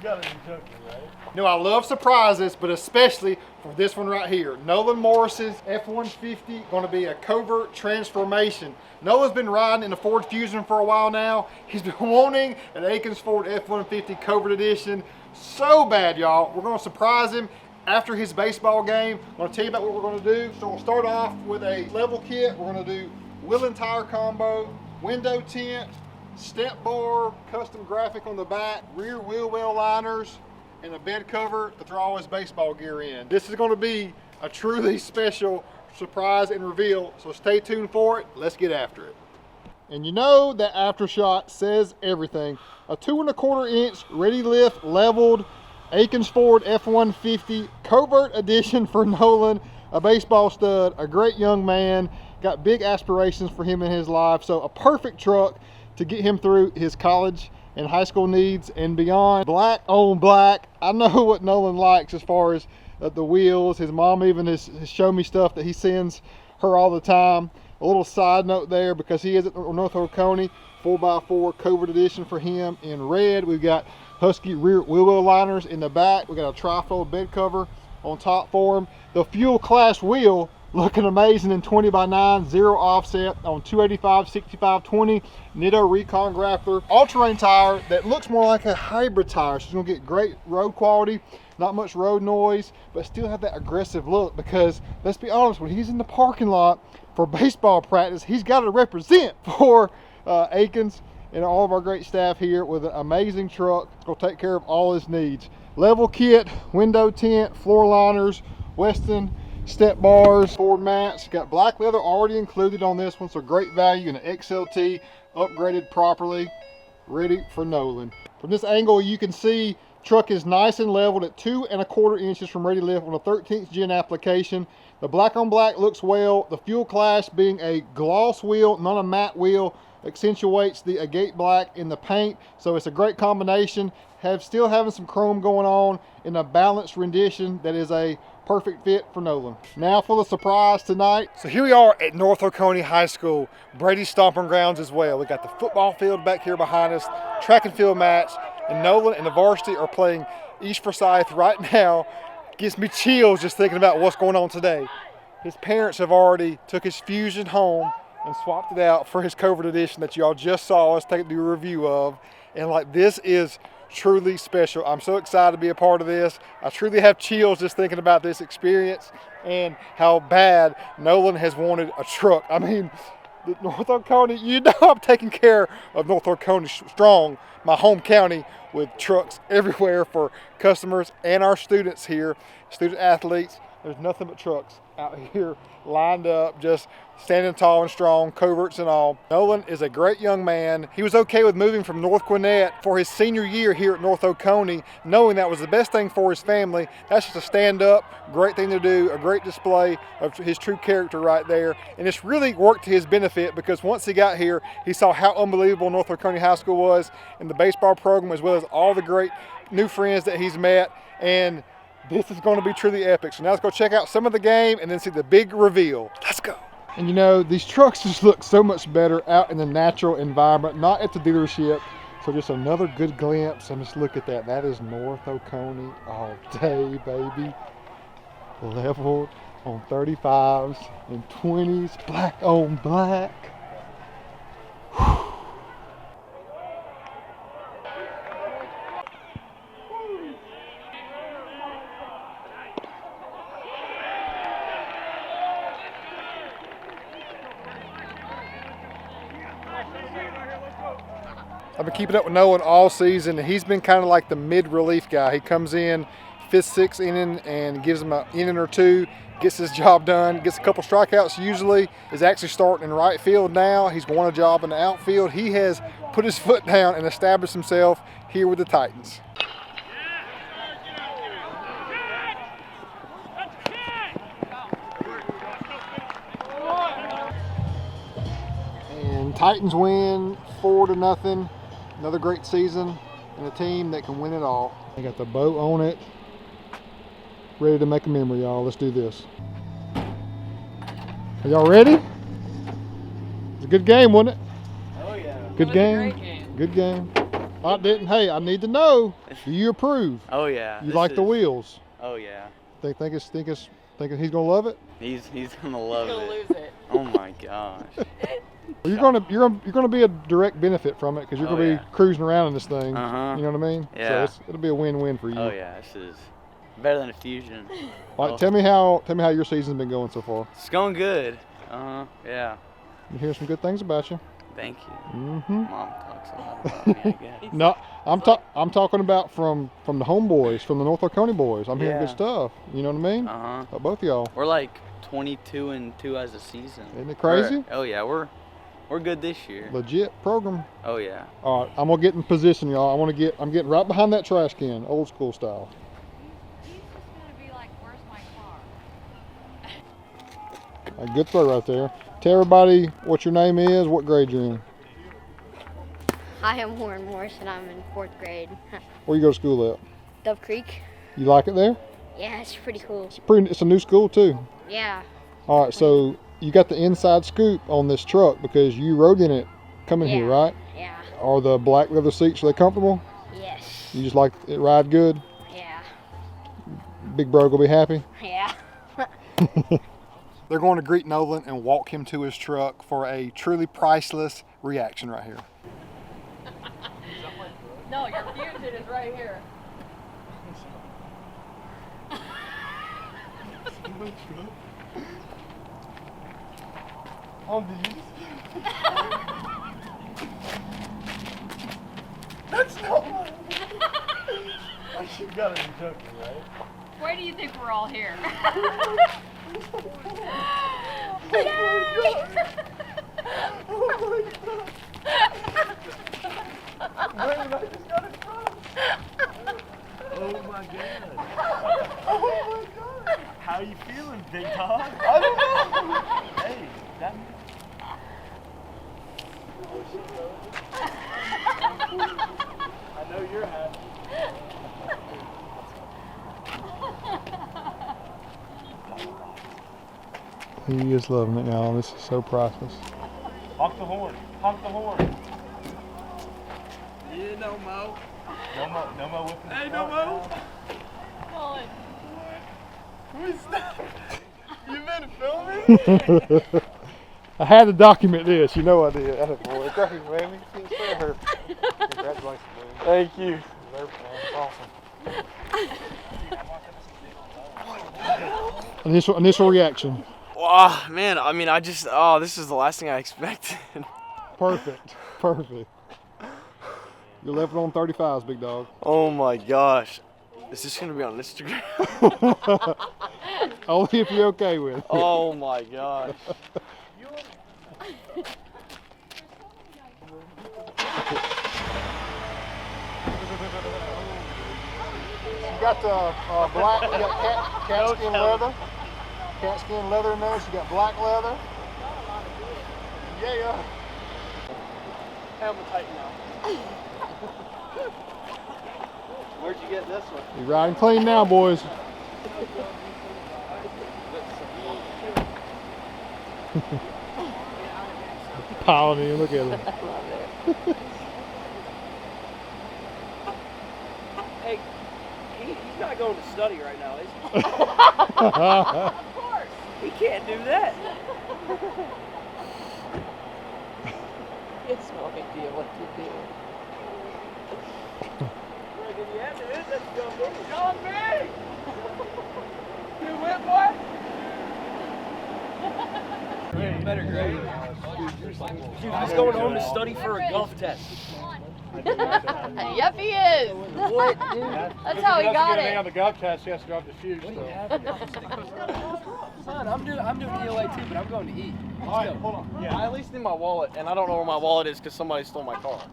gotta be joking, right? No, I love surprises, but especially for this one right here. Nolan Morris's F-150, going to be a Covert transformation. Nolan's been riding in the Ford Fusion for a while now. He's been wanting an Akins Ford F-150 Covert edition so bad, y'all. We're going to surprise him after his baseball game. I'm going to tell you about what we're going to do. So we'll start off with a level kit. We're going to do wheel and tire combo, window tint, step bar, custom graphic on the back, rear wheel well liners, and a bed cover to throw all his baseball gear in. This is going to be a truly special surprise and reveal, so stay tuned for it. Let's get after it. And you know that aftershot says everything. A 2 1/4 inch ready lift leveled Akins Ford F-150 Covert edition for Nolan, a baseball stud, a great young man, got big aspirations for him in his life, so a perfect truck to get him through his college and high school needs and beyond. Black on black. I know what Nolan likes as far as the wheels. His mom even has shown me stuff that he sends her all the time. A little side note there, because he is at North Oconee, 4x4 Covert edition for him in red. We've got Husky rear wheel well liners in the back. We got a trifold bed cover on top for him. The fuel class wheel looking amazing in 20x9, 0 offset on 285/65/20 Nitto Recon Grappler. All-terrain tire that looks more like a hybrid tire. So it's gonna get great road quality, not much road noise, but still have that aggressive look, because let's be honest, when he's in the parking lot for baseball practice, he's got to represent for Akins and all of our great staff here with an amazing truck. It's gonna take care of all his needs. Level kit, window tint, floor liners, Weston step bars, Ford mats. Got black leather already included on this one, so great value, and an XLT upgraded properly, ready for Nolan. From this angle you can see truck is nice and leveled at 2 1/4 inches from ready lift on a 13th gen application. The black on black looks well. The fuel class being a gloss wheel, not a matte wheel, accentuates the agate black in the paint, so it's a great combination. Still having some chrome going on in a balanced rendition that is a perfect fit for Nolan. Now for the surprise tonight. So here we are at North Oconee High School, Brady's stomping grounds as well. We got the football field back here behind us, track and field match, and Nolan and the varsity are playing East Forsyth right now. Gives me chills just thinking about what's going on today. His parents have already took his Fusion home and swapped it out for his Covert edition that y'all just saw us do a review of. And like, this is truly special. I'm so excited to be a part of this. I truly have chills just thinking about this experience and how bad Nolan has wanted a truck. I mean, North Oconee, you know I'm taking care of North Oconee strong, my home county, with trucks everywhere for customers and our students here, student athletes. There's nothing but trucks out here lined up, just standing tall and strong, Coverts and all. Nolan is a great young man. He was okay with moving from North Gwinnett for his senior year here at North Oconee, knowing that was the best thing for his family. That's just a stand-up, great thing to do, a great display of his true character right there. And it's really worked to his benefit, because once he got here, he saw how unbelievable North Oconee High School was, and the baseball program, as well as all the great new friends that he's met. And this is going to be truly epic. So now let's go check out some of the game and then see the big reveal. Let's go. And you know, these trucks just look so much better out in the natural environment, not at the dealership. So just another good glimpse, and just look at that. That is North Oconee all day, baby. Leveled on 35s and 20s, black on black. Whew. I've been keeping up with Nolan all season, and he's been kind of like the mid-relief guy. He comes in 5th, 6th inning and gives him an inning or two, gets his job done, gets a couple strikeouts usually, is actually starting in right field now. He's won a job in the outfield. He has put his foot down and established himself here with the Titans. And Titans win 4-0. Another great season and a team that can win it all. They got the boat on it, ready to make a memory, y'all. Let's do this. Are y'all ready? It's a good game, wasn't it? Oh yeah. Good game. Great game. Good game. I didn't. Hey, I need to know. Do you approve? Oh yeah. You like the wheels? Oh yeah. Think he's gonna love it? He's gonna love it. He's gonna lose it. Oh my gosh. You're gonna be a direct benefit from it because you're gonna be cruising around in this thing. You know what I mean? Yeah. So it'll be a win-win for you. Oh yeah, this is better than a Fusion. All right, tell me how your season's been going so far. It's going good. Yeah. You hear some good things about you. Thank you. Mm-hmm. Mom talks a lot about me, I guess. No, I'm talking about from the homeboys, from the North Oconee boys. I'm hearing good stuff. You know what I mean? About both of y'all. We're like 22-2 as a season. Isn't it crazy? Oh yeah, we're good this year. Legit program. Oh yeah. All right, I'm gonna get in position, y'all. I'm getting right behind that trash can, old school style. He's just gonna be like, where's my car? A good throw right there. Tell everybody what your name is, what grade you're in. Hi, I'm Warren Morris, and I'm in 4th grade. Where you go to school at? Dove Creek. You like it there? Yeah, it's pretty cool. It's a new school too. Yeah. All right, so you got the inside scoop on this truck because you rode in it coming here, right? Yeah. Are the black leather seats, are they comfortable? Yes. You just like it ride good? Yeah. Big bro gonna be happy? Yeah. They're going to greet Nolan and walk him to his truck for a truly priceless reaction right here. No, your Fusion is right here. On these. That's not mine. You gotta be joking, right? Why do you think we're all here? Oh my god! Oh my god! Wait, I just got a truck! Oh my god. Oh my god! How you feeling, big dog? I don't know! Hey, that I know you're happy. He is loving it, y'all. This is so priceless. Honk the horn. Honk the horn. Yeah, no mo. No mo whipping. Hey, no mo. Nolan. Who is that? You been filming? I had to document this. You know I did. Boy, thank you, man. Congratulations, man. Thank you. That's awesome. Initial reaction. Oh, man, I mean, this is the last thing I expected. Perfect. Perfect. You're left on 35s, big dog. Oh my gosh. Is this going to be on Instagram? Only if you're okay with it. Oh my gosh. You got the black, you got cat skin leather. Cat skin leather in there, so you got black leather. Yeah. Helmet tight now. Where'd you get this one? You're riding clean now, boys. Piling in, look at him. Hey, he's not going to study right now, is he? Of course. He can't do that. It's no big deal what you do. John B! You win, boy? Better grade. Dude, he's going home to study for a golf test. Yep, he is. What, dude? That's how he got it. On the golf test, he has to drop the shoes. Son, I'm doing ELA too, but I'm going to eat. All right, hold on. Yeah, I at least need my wallet, and I don't know where my wallet is because somebody stole my car.